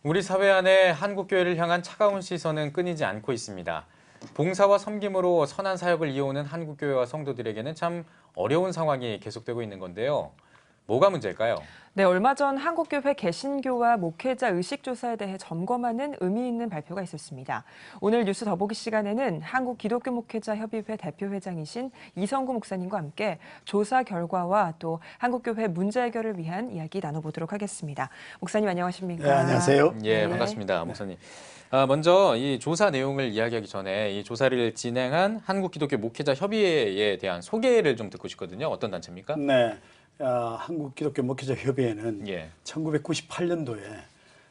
우리 사회 안에 한국교회를 향한 차가운 시선은 끊이지 않고 있습니다. 봉사와 섬김으로 선한 사역을 이어오는 한국교회와 성도들에게는 참 어려운 상황이 계속되고 있는 건데요. 뭐가 문제일까요? 네, 얼마 전 한국교회 개신교와 목회자 의식조사에 대해 점검하는 의미 있는 발표가 있었습니다. 오늘 뉴스 더보기 시간에는 한국기독교목회자협의회 대표회장이신 이성구 목사님과 함께 조사 결과와 또 한국교회 문제 해결을 위한 이야기 나눠보도록 하겠습니다. 목사님 안녕하십니까? 네, 안녕하세요. 예, 네. 반갑습니다, 목사님. 먼저 이 조사 내용을 이야기하기 전에 이 조사를 진행한 한국기독교 목회자협의회에 대한 소개를 좀 듣고 싶거든요. 어떤 단체입니까? 네, 한국기독교 목회자협의회는 예. 1998년도에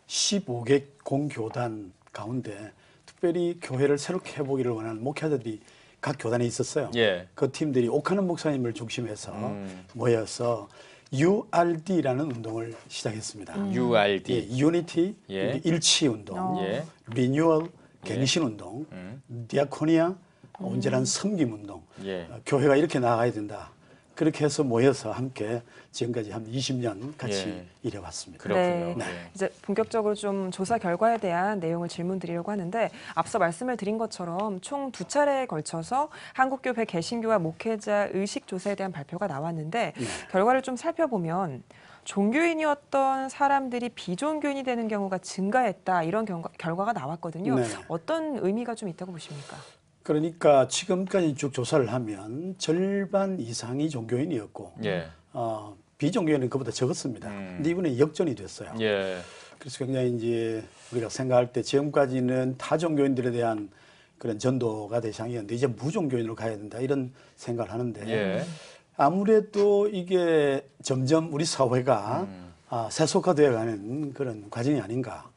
15개 공교단 가운데 특별히 교회를 새롭게 해보기를 원하는 목회자들이 각 교단에 있었어요. 예. 그 팀들이 옥하는 목사님을 중심해서 모여서 URD라는 운동을 시작했습니다. URD. 예, 유니티, 예. 일치 운동, 예. 리뉴얼, 갱신 운동, 디아코니아, 온전한 섬김 운동. 예. 교회가 이렇게 나가야 된다. 그렇게 해서 모여서 함께 지금까지 한 20년 같이 예. 일해왔습니다. 그렇군요. 네. 예. 이제 본격적으로 좀 조사 결과에 대한 내용을 질문 드리려고 하는데 앞서 말씀을 드린 것처럼 총 2차례에 걸쳐서 한국교회 개신교와 목회자 의식조사에 대한 발표가 나왔는데 결과를 좀 살펴보면 종교인이었던 사람들이 비종교인이 되는 경우가 증가했다 이런 결과가 나왔거든요. 네. 어떤 의미가 좀 있다고 보십니까? 그러니까 지금까지 쭉 조사를 하면 절반 이상이 종교인이었고 예. 비종교인은 그보다 적었습니다. 근데 이번에 역전이 됐어요. 예. 그래서 굉장히 이제 우리가 생각할 때 지금까지는 타종교인들에 대한 그런 전도가 대상이었는데 이제 무종교인으로 가야 된다 이런 생각을 하는데 예. 아무래도 이게 점점 우리 사회가 세속화되어가는 그런 과정이 아닌가.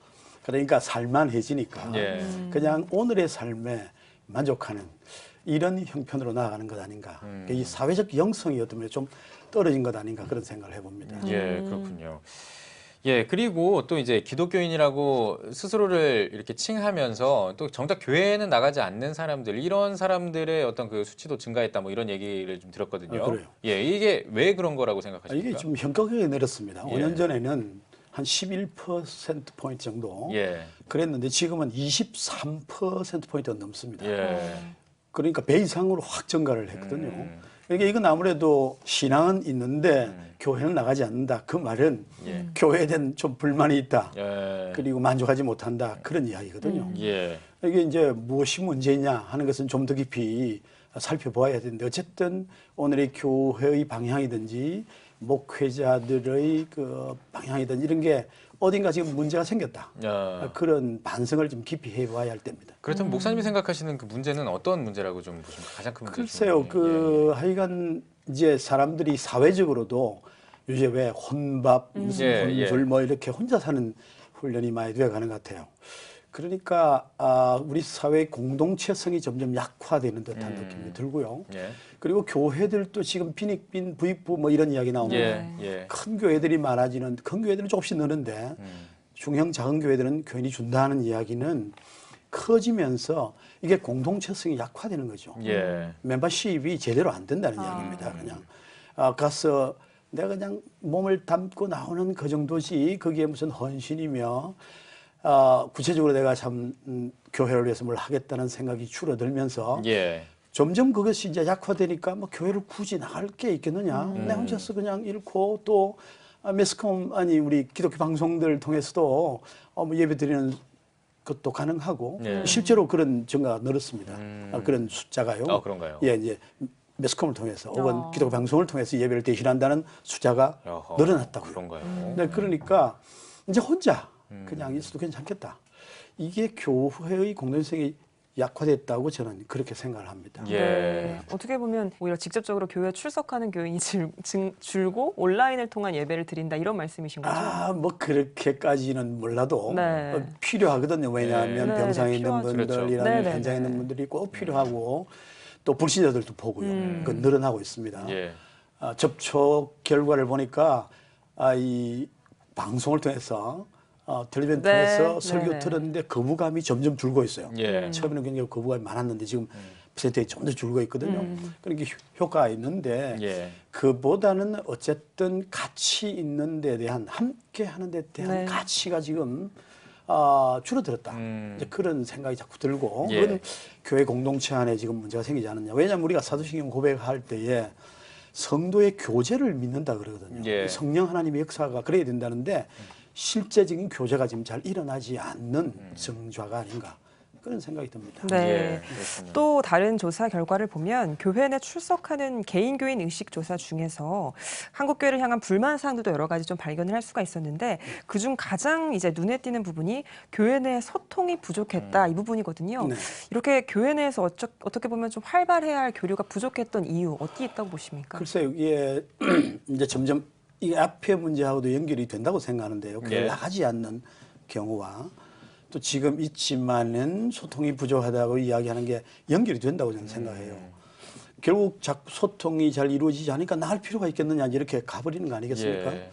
그러니까 살만해지니까 예. 그냥 오늘의 삶에 만족하는 이런 형편으로 나아가는 것 아닌가. 이 사회적 영성이 어떤 면에 좀 떨어진 것 아닌가 그런 생각을 해봅니다. 예, 그렇군요. 예, 그리고 또 이제 기독교인이라고 스스로를 이렇게 칭하면서 또 정작 교회에는 나가지 않는 사람들, 이런 사람들의 어떤 그 수치도 증가했다 뭐 이런 얘기를 좀 들었거든요. 그래요. 예, 이게 왜 그런 거라고 생각하십니까? 이게 좀 현격하게 내렸습니다. 예. 5년 전에는 한 11%포인트 정도 예. 그랬는데 지금은 23%포인트가 넘습니다. 예. 그러니까 배 이상으로 확 증가를 했거든요. 그러니까 이건 아무래도 신앙은 있는데 교회는 나가지 않는다. 그 말은 예. 교회에 대한 좀 불만이 있다. 예. 그리고 만족하지 못한다. 그런 이야기거든요. 예. 이게 이제 무엇이 문제냐 하는 것은 좀 더 깊이 살펴보아야 되는데 어쨌든 오늘의 교회의 방향이든지 목회자들의 그 방향이든지 이런 게 어딘가 지금 문제가 생겼다. 야. 그런 반성을 좀 깊이 해봐야 할 때입니다. 그렇다면 목사님이 생각하시는 그 문제는 어떤 문제라고 좀 보십니까? 가장 큰 문제. 글쎄요, 하여간 이제 사람들이 사회적으로도 요새 왜 혼밥, 무슨 예, 혼술 예. 뭐 이렇게 혼자 사는 훈련이 많이 되어가는 것 같아요. 그러니까 우리 사회의 공동체성이 점점 약화되는 듯한 느낌이 들고요. 예. 그리고 교회들도 지금 빈익빈 부익부 뭐 이런 이야기 나오는데 예. 예. 큰 교회들이 많아지는 큰 교회들은 조금씩 느는데 중형 작은 교회들은 교인이 준다는 이야기는 커지면서 이게 공동체성이 약화되는 거죠. 예. 멤버십이 제대로 안 된다는 이야기입니다. 그냥 가서 내가 그냥 몸을 담고 나오는 그 정도지 거기에 무슨 헌신이며 구체적으로 내가 참 교회를 위해서 뭘 하겠다는 생각이 줄어들면서 예. 점점 그것이 이제 약화되니까 뭐 교회를 굳이 나갈 게 있겠느냐. 내 혼자서 그냥 잃고 또 매스컴 아니 우리 기독교 방송들 통해서도 뭐 예배 드리는 것도 가능하고 예. 실제로 그런 증가가 늘었습니다. 그런 숫자가요. 그런가요? 예, 이제 매스컴을 통해서 혹은 기독교 방송을 통해서 예배를 대신한다는 숫자가 어허, 늘어났다고요. 그런가요? 네, 그러니까 이제 혼자 그냥 있어도 괜찮겠다. 이게 교회의 공동성이 약화됐다고 저는 그렇게 생각을 합니다. 예. 네. 어떻게 보면 오히려 직접적으로 교회에 출석하는 교인이 줄고 온라인을 통한 예배를 드린다 이런 말씀이신 거죠? 뭐 그렇게까지는 몰라도 네. 필요하거든요. 왜냐하면 네. 병상에 네, 있는 필요하죠. 분들이나 그렇죠. 현장에 있는 분들이 꼭 필요하고 또 불신자들도 보고요. 그 늘어나고 있습니다. 예. 접촉 결과를 보니까 이 방송을 통해서 텔레비전 네. 통해서 설교 네. 들었는데 거부감이 점점 줄고 있어요. 예. 처음에는 굉장히 거부감이 많았는데 지금 퍼센트가 좀 더 줄고 있거든요. 그러니까 효과가 있는데 예. 그보다는 어쨌든 가치 있는 데 대한 함께 하는 데 대한 네. 가치가 지금 줄어들었다. 이제 그런 생각이 자꾸 들고 예. 그건 교회 공동체 안에 지금 문제가 생기지 않느냐. 왜냐하면 우리가 사도신경 고백할 때에 성도의 교제를 믿는다 그러거든요. 예. 성령 하나님의 역사가 그래야 된다는데 실제적인 교제가 지금 잘 일어나지 않는 정좌가 아닌가 그런 생각이 듭니다. 네. 예, 그렇군요. 또 다른 조사 결과를 보면 교회 내 출석하는 개인 교인 의식 조사 중에서 한국 교회를 향한 불만 사항들도 여러 가지 좀 발견을 할 수가 있었는데 그중 가장 이제 눈에 띄는 부분이 교회 내 소통이 부족했다 이 부분이거든요. 네. 이렇게 교회 내에서 어떻게 보면 좀 활발해야 할 교류가 부족했던 이유 어디 있다고 보십니까? 글쎄요, 이게 이제 점점 이 앞에 문제하고도 연결이 된다고 생각하는데요. 교회 예. 나가지 않는 경우와 또 지금 있지만은 소통이 부족하다고 이야기하는 게 연결이 된다고 저는 생각해요. 결국 자꾸 소통이 잘 이루어지지 않으니까 나갈 필요가 있겠느냐 이렇게 가버리는 거 아니겠습니까? 예.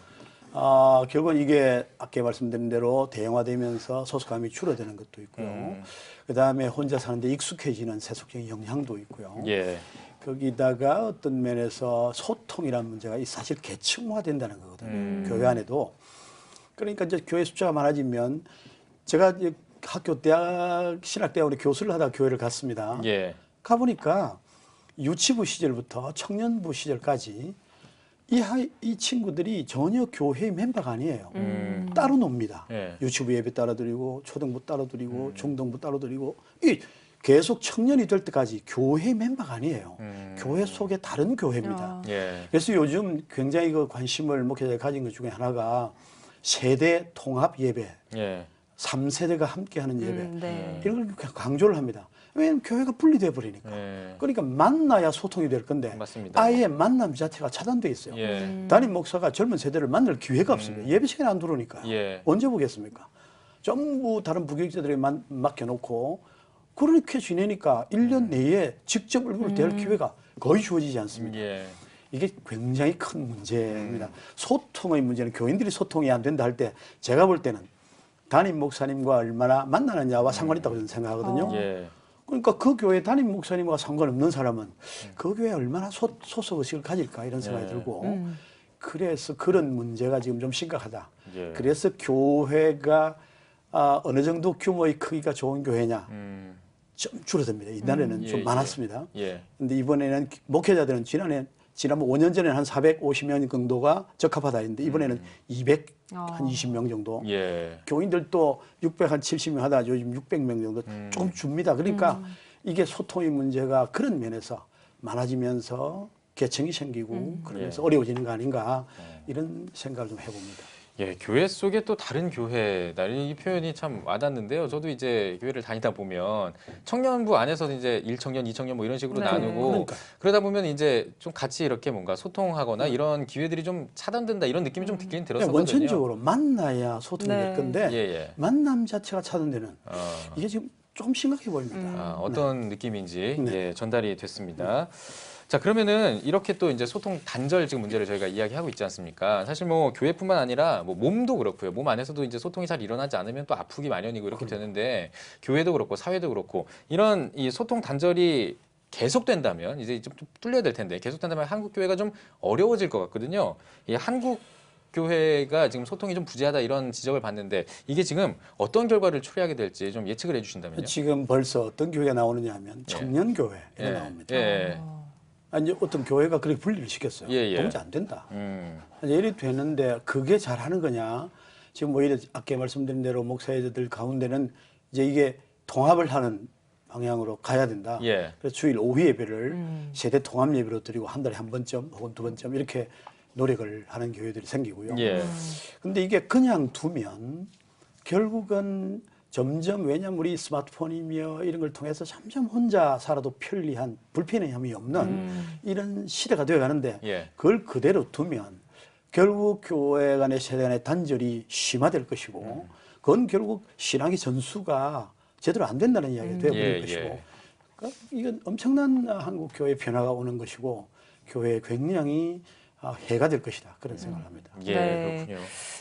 결국은 이게 아까 말씀드린 대로 대형화되면서 소속감이 줄어드는 것도 있고요. 그다음에 혼자 사는데 익숙해지는 세속적인 영향도 있고요. 예. 거기다가 어떤 면에서 소통이라는 문제가 사실 계층화된다는 거거든요. 교회 안에도. 그러니까 이제 교회 숫자가 많아지면 제가 이제 학교 대학 신학대학원에 교수를 하다 교회를 갔습니다. 예. 가보니까 유치부 시절부터 청년부 시절까지 이 친구들이 전혀 교회의 멤버가 아니에요. 따로 놉니다. 예. 유치부 예배 따로 드리고 초등부 따로 드리고 중등부 따로 드리고 이 계속 청년이 될 때까지 교회 멤버가 아니에요. 교회 속의 다른 교회입니다. 예. 그래서 요즘 굉장히 그 관심을 목회자가 가진 것 중에 하나가 세대 통합 예배, 예. 3세대가 함께하는 예배 네. 이런 걸 강조를 합니다. 왜냐하면 교회가 분리돼 버리니까. 예. 그러니까 만나야 소통이 될 건데 맞습니다. 아예 만남 자체가 차단돼 있어요. 예. 담임 목사가 젊은 세대를 만날 기회가 없습니다. 예배 시간에 안 들어오니까 예. 언제 보겠습니까? 전부 다른 부교육자들에 맡겨놓고 그렇게 지내니까 1년 내에 직접 얼굴을 대할 기회가 거의 주어지지 않습니다. 예. 이게 굉장히 큰 문제입니다. 소통의 문제는 교인들이 소통이 안 된다 할 때 제가 볼 때는 담임 목사님과 얼마나 만나느냐와 상관이 있다고 저는 생각하거든요. 예. 그러니까 그 교회 담임 목사님과 상관없는 사람은 그 교회에 얼마나 소속의식을 가질까 이런 생각이 예. 들고 그래서 그런 문제가 지금 좀 심각하다. 예. 그래서 교회가 어느 정도 규모의 크기가 좋은 교회냐 좀 줄어듭니다. 옛날에는 예, 좀 예. 많았습니다. 예. 근데 이번에는 목회자들은 지난번 5년 전에는 한 450명 정도가 적합하다 했는데 이번에는 220명 정도. 예. 교인들도 670명 하다 요즘 600명 정도 조금 줍니다. 그러니까 이게 소통의 문제가 그런 면에서 많아지면서 계층이 생기고 그러면서 예. 어려워지는 거 아닌가 이런 생각을 좀 해봅니다. 예, 교회 속에 또 다른 교회다. 이 표현이 참 와닿는데요. 저도 이제 교회를 다니다 보면 청년부 안에서 이제 1청년, 2청년 뭐 이런 식으로 네. 나누고 그러니까. 그러다 보면 이제 좀 같이 이렇게 뭔가 소통하거나 이런 기회들이 좀 차단된다 이런 느낌이 좀 듣긴 들었었거든요. 원천적으로 만나야 소통이 네. 될 건데 예, 예. 만남 자체가 차단되는 이게 지금 조금 심각해 보입니다. 어떤 느낌인지 네. 예, 전달이 됐습니다. 자, 그러면은 이렇게 또 이제 소통 단절 지금 문제를 저희가 이야기하고 있지 않습니까? 사실 뭐 교회뿐만 아니라 뭐 몸도 그렇고요. 몸 안에서도 이제 소통이 잘 일어나지 않으면 또 아프기 마련이고 이렇게 되는데 교회도 그렇고 사회도 그렇고 이런 이 소통 단절이 계속된다면 이제 좀 뚫려야 될 텐데 계속된다면 한국 교회가 좀 어려워질 것 같거든요. 이 한국 교회가 지금 소통이 좀 부재하다 이런 지적을 받는데 이게 지금 어떤 결과를 초래하게 될지 좀 예측을 해주신다면요. 지금 벌써 어떤 교회가 나오느냐 하면 청년교회 이거 나옵니다. 예. 이제 어떤 교회가 그렇게 분리를 시켰어요. 예, 예. 도무지 안 된다. 음. 이래 되는데 그게 잘하는 거냐? 지금 오히려 아까 말씀드린 대로 목사님들 가운데는 이제 이게 통합을 하는 방향으로 가야 된다. 예. 그래서 주일 오후 예배를 세대 통합 예배로 드리고 한 달에 한 번쯤 혹은 두 번쯤 이렇게 노력을 하는 교회들이 생기고요. 예. 근데 이게 그냥 두면 결국은 점점 왜냐면 우리 스마트폰이며 이런 걸 통해서 점점 혼자 살아도 편리한 불편함이 없는 이런 시대가 되어 가는데 예. 그걸 그대로 두면 결국 교회 간의 세대 간의 단절이 심화될 것이고 그건 결국 신앙의 전수가 제대로 안 된다는 이야기가 되어버릴 예, 것이고 예. 그러니까 이건 엄청난 한국 교회 변화가 오는 것이고 교회에 굉장히 해가 될 것이다 그런 생각을 합니다. 예, 네. 그렇군요.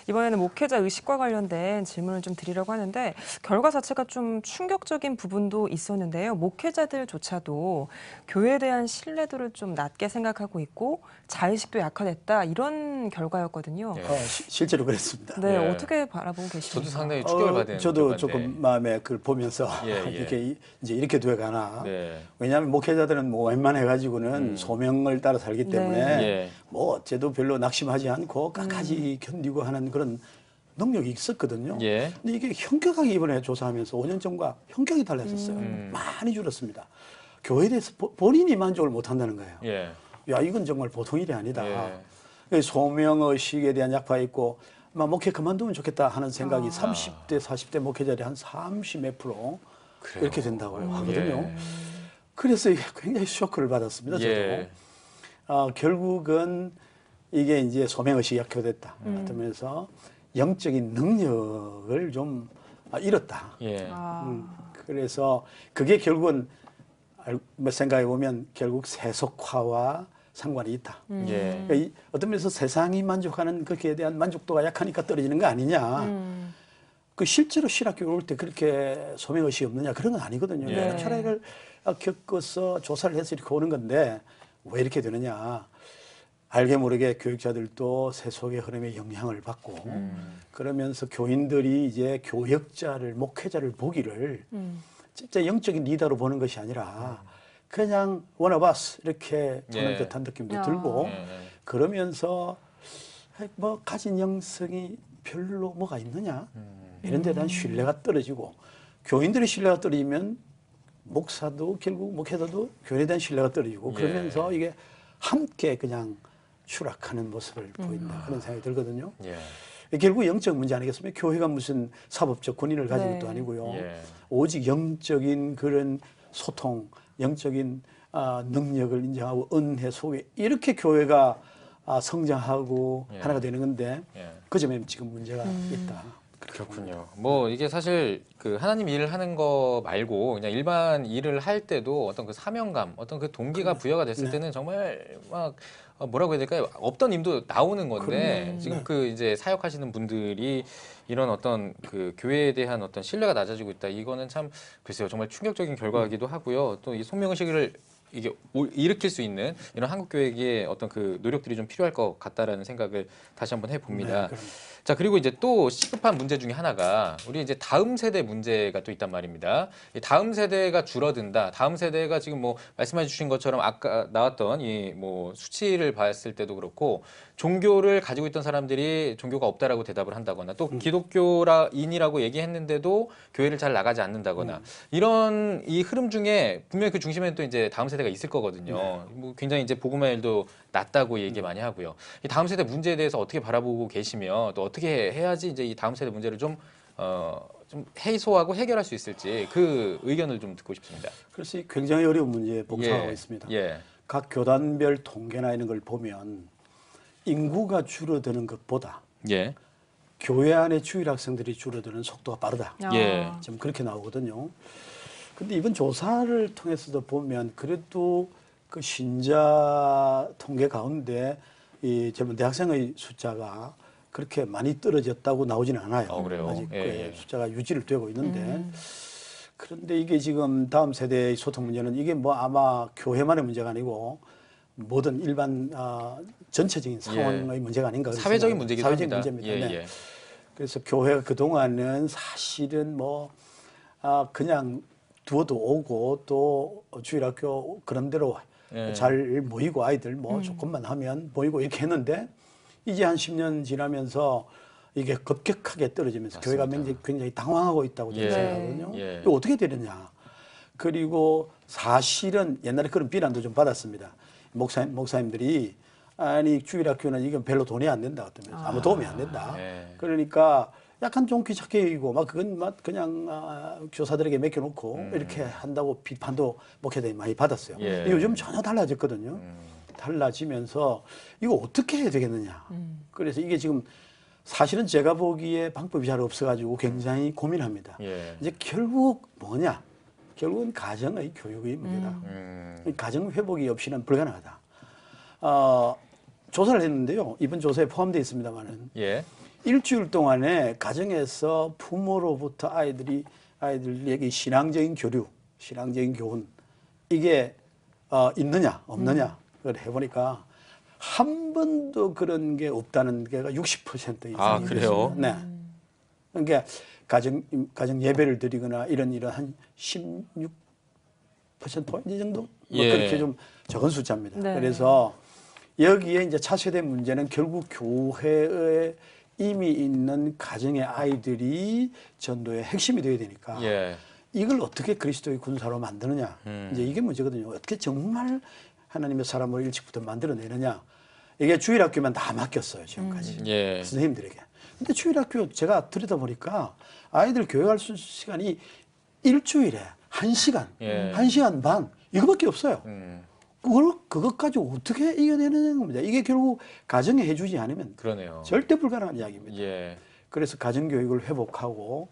이번에는 목회자 의식과 관련된 질문을 좀 드리려고 하는데 결과 자체가 좀 충격적인 부분도 있었는데요. 목회자들조차도 교회에 대한 신뢰도를 좀 낮게 생각하고 있고 자의식도 약화됐다 이런 결과였거든요. 예. 실제로 그랬습니다. 네, 예. 어떻게 바라보고 계십니까? 저도 상당히 충격을 받은 저도 결과인데. 조금 마음에 그걸 보면서 예, 예. 이렇게 이제 이렇게 돼가나. 네. 왜냐하면 목회자들은 뭐 웬만해가지고는 소명을 따라 살기 때문에 예. 뭐 어째도 별로 낙심하지 않고 끝까지 견디고 하는 그런 능력이 있었거든요. 예. 근데 이게 현격하게 이번에 조사하면서 5년 전과 현격이 달라졌어요. 많이 줄었습니다. 교회에 대해서 본인이 만족을 못한다는 거예요. 예. 야, 이건 정말 보통 일이 아니다. 예. 소명의식에 대한 약화 있고 막 목회 그만두면 좋겠다 하는 생각이 30대, 40대 목회자들이 한 30 몇 프로 그래요. 이렇게 된다고 하거든요. 예. 그래서 이게 굉장히 쇼크를 받았습니다. 저도. 예. 결국은 이게 이제 소명의식이 약화됐다. 그러면서 영적인 능력을 좀 잃었다. 예. 그래서 그게 결국은 생각해 보면 결국 세속화와 상관이 있다. 예. 그러니까 어떤 면에서 세상이 만족하는 거기에 대한 만족도가 약하니까 떨어지는 거 아니냐. 그 실제로 신학교에 올 때 그렇게 소명의식이 없느냐 그런 건 아니거든요. 예. 내가 철학을 겪어서 조사를 해서 이렇게 오는 건데 왜 이렇게 되느냐. 알게 모르게 교육자들도 세속의 흐름에 영향을 받고 그러면서 교인들이 이제 교역자를 목회자를 보기를 진짜 영적인 리더로 보는 것이 아니라 그냥 one of us 이렇게 보는 예. 듯한 느낌도 들고 그러면서 뭐 가진 영성이 별로 뭐가 있느냐 이런 데 대한 신뢰가 떨어지고 교인들의 신뢰가 떨어지면 목사도 결국 목회자도 교회에 대한 신뢰가 떨어지고 그러면서 이게 함께 그냥 추락하는 모습을 보인다 그런 생각이 들거든요. 예. 결국 영적 문제 아니겠습니까? 교회가 무슨 사법적 권위를 가진 네. 것도 아니고요. 예. 오직 영적인 그런 소통, 영적인 능력을 인정하고 은혜 속에 이렇게 교회가 성장하고 예. 하나가 되는 건데 예. 그 점에 지금 문제가 있다. 그렇군요. 뭐 이게 사실 그 하나님 일을 하는 거 말고 그냥 일반 일을 할 때도 어떤 그 사명감, 어떤 그 동기가 부여가 됐을 때는 정말 막 뭐라고 해야 될까요? 없던 힘도 나오는 건데 지금 그 이제 사역하시는 분들이 이런 어떤 그 교회에 대한 어떤 신뢰가 낮아지고 있다. 이거는 참 글쎄요 정말 충격적인 결과이기도 하고요. 또 이 소명의식을 이게 일으킬 수 있는 이런 한국 교회의 어떤 그 노력들이 좀 필요할 것 같다라는 생각을 다시 한번 해봅니다. 자 그리고 이제 또 시급한 문제 중에 하나가 우리 이제 다음 세대 문제가 또 있단 말입니다. 이 다음 세대가 줄어든다. 다음 세대가 지금 뭐 말씀해 주신 것처럼 아까 나왔던 이 뭐 수치를 봤을 때도 그렇고 종교를 가지고 있던 사람들이 종교가 없다라고 대답을 한다거나 또 기독교인이라고 얘기했는데도 교회를 잘 나가지 않는다거나 이런 이 흐름 중에 분명히 그 중심에는 또 이제 다음 세대가 있을 거거든요. 뭐 굉장히 이제 복음의 일도 낮다고 얘기 많이 하고요. 이 다음 세대 문제에 대해서 어떻게 바라보고 계시며 또 어떻게 해야지 이제 이 다음 세대 문제를 좀 해소하고 해결할 수 있을지 그 의견을 좀 듣고 싶습니다. 그래서 굉장히 어려운 문제에 봉착하고 예. 있습니다. 예. 각 교단별 통계나 이런 걸 보면 인구가 줄어드는 것보다 예. 교회 안에 주일 학생들이 줄어드는 속도가 빠르다. 예. 지금 그렇게 나오거든요. 근데 이번 조사를 통해서도 보면 그래도 그 신자 통계 가운데 이 젊은 대학생의 숫자가 그렇게 많이 떨어졌다고 나오지는 않아요. 그래요? 아직 예, 예. 숫자가 유지를 되고 있는데 그런데 이게 지금 다음 세대의 소통 문제는 이게 뭐 아마 교회만의 문제가 아니고 모든 일반 전체적인 상황의 문제가 아닌가 그런 사회적인 생각을- 문제기도 사회적인 합니다. 문제입니다. 예, 네. 예. 그래서 교회가 그동안은 사실은 뭐 그냥 두어도 오고 또 주일학교 그런 대로 예. 잘 모이고 아이들 뭐 조금만 하면 모이고 이렇게 했는데 이제 한 10년 지나면서 이게 급격하게 떨어지면서 교회가 굉장히 당황하고 있다고 저는 예. 생각하거든요. 예. 이거 어떻게 되느냐. 그리고 사실은 옛날에 그런 비난도 좀 받았습니다. 목사님들이 아니 주일학교는 이건 별로 돈이 안 된다. 아무 도움이 안 된다. 예. 그러니까 약간 좀 귀찮게 여기고 막 그건 막 그냥 교사들에게 맡겨놓고 이렇게 한다고 비판도 목회자들이 많이 받았어요. 예. 요즘 전혀 달라졌거든요. 달라지면서 이거 어떻게 해야 되겠느냐. 그래서 이게 지금 사실은 제가 보기에 방법이 잘 없어가지고 굉장히 고민합니다. 예. 이제 결국 뭐냐? 결국은 가정의 교육의 문제다. 가정 회복이 없이는 불가능하다. 조사를 했는데요. 이번 조사에 포함되어 있습니다만은 예. 일주일 동안에 가정에서 부모로부터 아이들에게 신앙적인 교류, 신앙적인 교훈 이게 있느냐 없느냐 그걸 해보니까 한 번도 그런 게 없다는 게가 60% 이상. 아, 그래요? 네. 그러니까 가정 예배를 드리거나 이런 한 16%포인트 정도? 뭐 예. 그렇게 좀 적은 숫자입니다. 네. 그래서 여기에 이제 차세대 문제는 결국 교회에 이미 있는 가정의 아이들이 전도의 핵심이 되어야 되니까 예. 이걸 어떻게 그리스도의 군사로 만드느냐. 이제 이게 문제거든요. 어떻게 정말 하나님의 사람을 일찍부터 만들어내느냐. 이게 주일학교만 다 맡겼어요, 지금까지. 예. 선생님들에게. 근데 주일학교 제가 들여다보니까 아이들 교회 갈 시간이 일주일에 1시간, 예. 1시간 반, 이거밖에 없어요. 그것까지 어떻게 이겨내는 겁니다. 이게 결국 가정에 해주지 않으면 그러네요. 절대 불가능한 이야기입니다. 예. 그래서 가정교육을 회복하고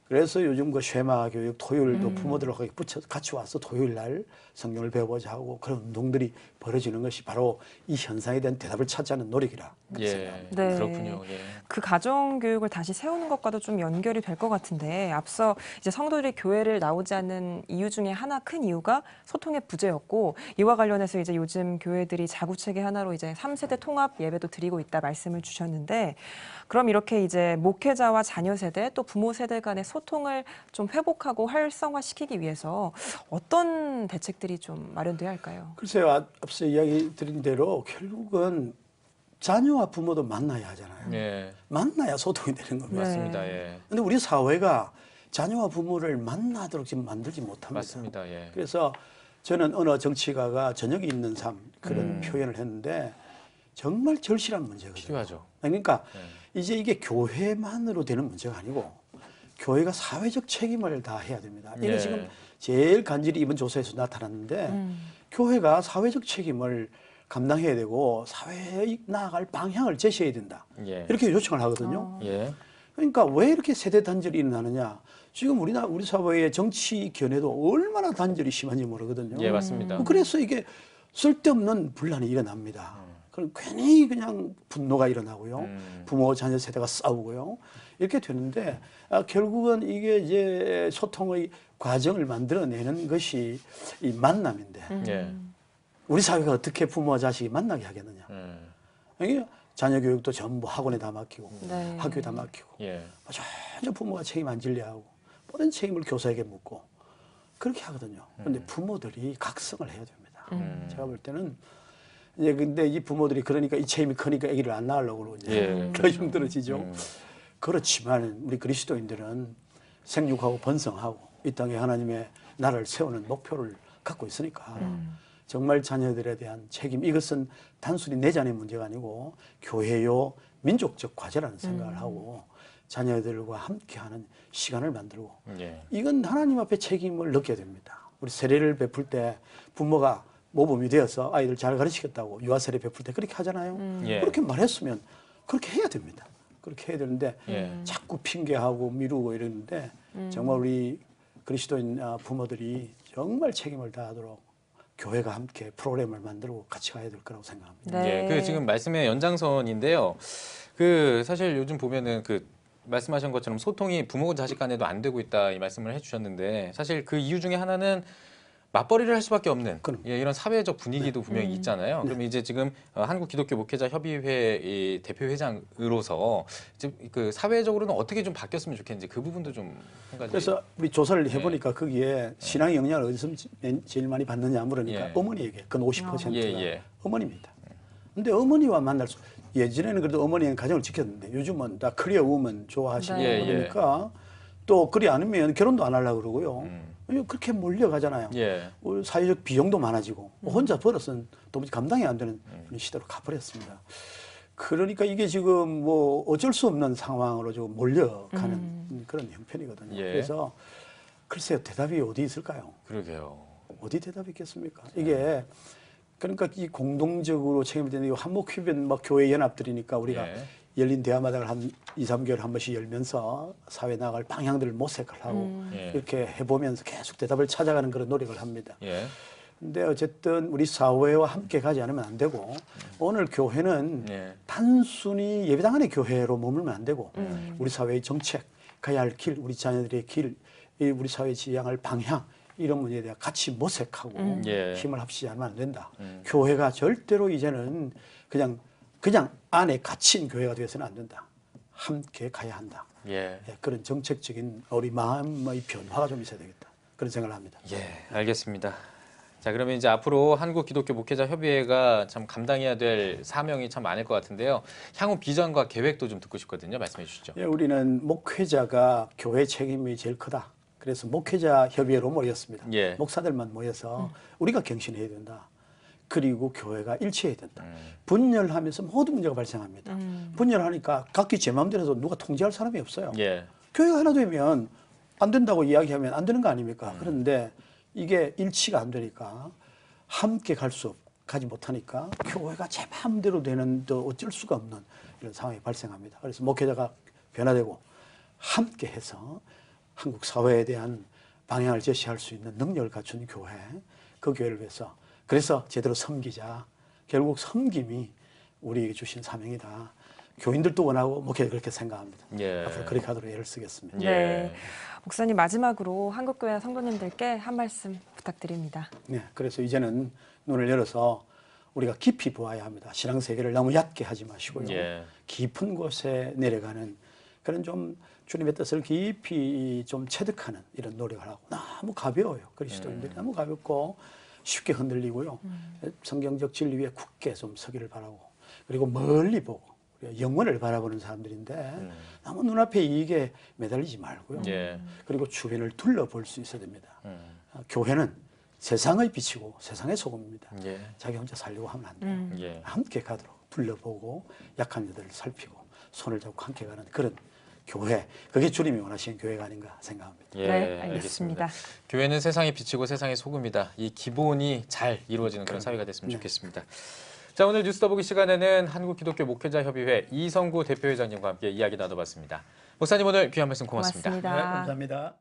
그래서 요즘 그 쉐마 교육 토요일도 부모들하고 같이 와서 토요일 날 성경을 배워보자 하고 그런 운동들이 벌어지는 것이 바로 이 현상에 대한 대답을 찾자는 노력이라 예. 생각합니다. 네. 그렇군요. 예. 그 가정 교육을 다시 세우는 것과도 좀 연결이 될 것 같은데 앞서 이제 성도들이 교회를 나오지 않는 이유 중에 하나 큰 이유가 소통의 부재였고 이와 관련해서 이제 요즘 교회들이 자구체계 하나로 이제 3세대 통합 예배도 드리고 있다 말씀을 주셨는데 그럼 이렇게 이제 목회자와 자녀 세대 또 부모 세대 간의 소통을 좀 회복하고 활성화시키기 위해서 어떤 대책들이 좀 마련돼야 할까요? 글쎄요, 앞서 이야기 드린 대로 결국은 자녀와 부모도 만나야 하잖아요. 예. 만나야 소통이 되는 겁니다. 네. 맞습니다. 예. 근데 우리 사회가 자녀와 부모를 만나도록 지금 만들지 못합니다. 맞습니다. 예. 그래서 저는 어느 정치가가 저녁이 있는 삶 그런 표현을 했는데 정말 절실한 문제거든요. 필요하죠. 그러니까 이제 이게 교회만으로 되는 문제가 아니고 교회가 사회적 책임을 다 해야 됩니다. 이게 예. 지금 제일 간절히 이번 조사에서 나타났는데 교회가 사회적 책임을 감당해야 되고 사회에 나아갈 방향을 제시해야 된다. 예. 이렇게 요청을 하거든요. 예. 그러니까 왜 이렇게 세대 단절이 일어나느냐? 지금 우리 사회의 정치 견해도 얼마나 단절이 심한지 모르거든요. 예, 맞습니다. 그래서 이게 쓸데없는 분란이 일어납니다. 그럼 괜히 그냥 분노가 일어나고요. 부모 자녀 세대가 싸우고요. 이렇게 되는데 결국은 이게 이제 소통의 과정을 만들어내는 것이 이 만남인데 예. 우리 사회가 어떻게 부모와 자식이 만나게 하겠느냐. 이게 자녀 교육도 전부 학원에 다 맡기고 네. 학교에 다 맡기고 예. 전혀 부모가 책임 안 질려 하고 모든 책임을 교사에게 묻고 그렇게 하거든요. 그런데 부모들이 각성을 해야 됩니다. 제가 볼 때는 이제 근데 이 부모들이 그러니까 이 책임이 크니까 아기를 안 낳으려고 그러고 이제 예. 더 힘들어지죠. 그렇지만 우리 그리스도인들은 생육하고 번성하고 이 땅에 하나님의 나라를 세우는 목표를 갖고 있으니까 정말 자녀들에 대한 책임 이것은 단순히 내 자녀의 문제가 아니고 교회요 민족적 과제라는 생각을 하고 자녀들과 함께하는 시간을 만들고 예. 이건 하나님 앞에 책임을 느껴야 됩니다. 우리 세례를 베풀 때 부모가 모범이 되어서 아이들 잘 가르치겠다고 유아 세례 베풀 때 그렇게 하잖아요. 예. 그렇게 말했으면 그렇게 해야 됩니다. 그렇게 해야 되는데 예. 자꾸 핑계하고 미루고 이러는데 정말 우리 그리스도인 부모들이 정말 책임을 다하도록 교회가 함께 프로그램을 만들고 같이 가야 될 거라고 생각합니다. 네. 예, 그 지금 말씀의 연장선인데요. 그 사실 요즘 보면은 그 말씀하신 것처럼 소통이 부모 자식 간에도 안 되고 있다 이 말씀을 해주셨는데 사실 그 이유 중에 하나는 맞벌이를 할 수밖에 없는 예, 이런 사회적 분위기도 분명히 있잖아요. 그럼 이제 지금 한국 기독교 목회자 협의회 이 대표 회장으로서 지금 그 사회적으로는 어떻게 좀 바뀌었으면 좋겠는지 그 부분도 좀 한 가지. 그래서 우리 조사를 해보니까 거기에 신앙 영향을 어디서 제일 많이 받느냐 물으니까 예. 어머니에게 그건 50%가 예. 어머니입니다. 근데 어머니와 만날 수 예전에는 그래도 어머니는 가정을 지켰는데 요즘은 다 커리어 우먼 좋아하시고 네. 그러니까 또 그리 않으면 결혼도 안 하려고 그러고요. 그렇게 몰려가잖아요. 예. 우리 사회적 비용도 많아지고 혼자 벌어서는 도무지 감당이 안 되는 그런 시대로 가버렸습니다. 그러니까 이게 지금 뭐 어쩔 수 없는 상황으로 지금 몰려가는 그런 형편이거든요. 예. 그래서 글쎄요 대답이 어디 있을까요? 그러게요. 어디 대답이 있겠습니까? 이게 그러니까 이 공동적으로 책임을 지는 한목휘변 막 교회 연합들이니까 우리가 예. 열린 대화마다를 한 2, 3개월 한 번씩 열면서 사회 나갈 방향들을 모색을 하고 예. 이렇게 해보면서 계속 대답을 찾아가는 그런 노력을 합니다. 예. 근데 어쨌든 우리 사회와 함께 가지 않으면 안 되고 오늘 교회는 예. 단순히 예배당 안의 교회로 머물면 안 되고 우리 사회의 정책, 가야 할 길, 우리 자녀들의 길, 우리 사회 지향할 방향 이런 문제에 대해 같이 모색하고 예. 힘을 합치지 않으면 안 된다. 교회가 절대로 이제는 그냥 안에 갇힌 교회가 되어서는 안 된다. 함께 가야 한다. 예. 예, 그런 정책적인 우리 마음의 변화가 좀 있어야 되겠다. 그런 생각을 합니다. 예, 알겠습니다. 자, 그러면 이제 앞으로 한국 기독교 목회자 협의회가 참 감당해야 될 사명이 참 많을 것 같은데요. 향후 비전과 계획도 좀 듣고 싶거든요. 말씀해 주시죠. 예, 우리는 목회자가 교회 책임이 제일 크다. 그래서 목회자 협의회로 모였습니다. 예. 목사들만 모여서 우리가 경신해야 된다. 그리고 교회가 일치해야 된다. 분열하면서 모든 문제가 발생합니다. 분열하니까 각기 제 마음대로 해서 누가 통제할 사람이 없어요. 예. 교회가 하나 되면 안 된다고 이야기하면 안 되는 거 아닙니까? 그런데 이게 일치가 안 되니까 함께 가지 못하니까 교회가 제 마음대로 되는 또 어쩔 수가 없는 이런 상황이 발생합니다. 그래서 목회자가 변화되고 함께 해서 한국 사회에 대한 방향을 제시할 수 있는 능력을 갖춘 교회, 그 교회를 위해서 그래서 제대로 섬기자. 결국 섬김이 우리에게 주신 사명이다. 교인들도 원하고 목회자 그렇게 생각합니다. 예. 앞으로 그렇게 하도록 애를 쓰겠습니다. 예. 네. 목사님 마지막으로 한국교회 성도님들께 한 말씀 부탁드립니다. 네, 그래서 이제는 눈을 열어서 우리가 깊이 보아야 합니다. 신앙 세계를 너무 얕게 하지 마시고요. 예. 깊은 곳에 내려가는 그런 좀 주님의 뜻을 깊이 좀 체득하는 이런 노력을 하고 너무 가벼워요. 그리스도인들이 너무 가볍고 쉽게 흔들리고요. 성경적 진리 위에 굳게 좀 서기를 바라고 그리고 멀리 보고 영혼을 바라보는 사람들인데 너무 눈앞에 이익에 매달리지 말고요. 예. 그리고 주변을 둘러볼 수 있어야 됩니다. 교회는 세상의 빛이고 세상의 소금입니다. 예. 자기 혼자 살려고 하면 안 돼요. 예. 함께 가도록 둘러보고 약한 자들을 살피고 손을 잡고 함께 가는 그런 교회, 그게 주님이 원하시는 교회가 아닌가 생각합니다. 예, 네, 알겠습니다. 교회는 세상의 빛이고 세상의 소금이다. 이 기본이 잘 이루어지는 그런 사회가 됐으면 네. 좋겠습니다. 자, 오늘 뉴스 더보기 시간에는 한국 기독교 목회자 협의회 이성구 대표회장님과 함께 이야기 나눠봤습니다. 목사님 오늘 귀한 말씀 고맙습니다. 고맙습니다. 네, 감사합니다.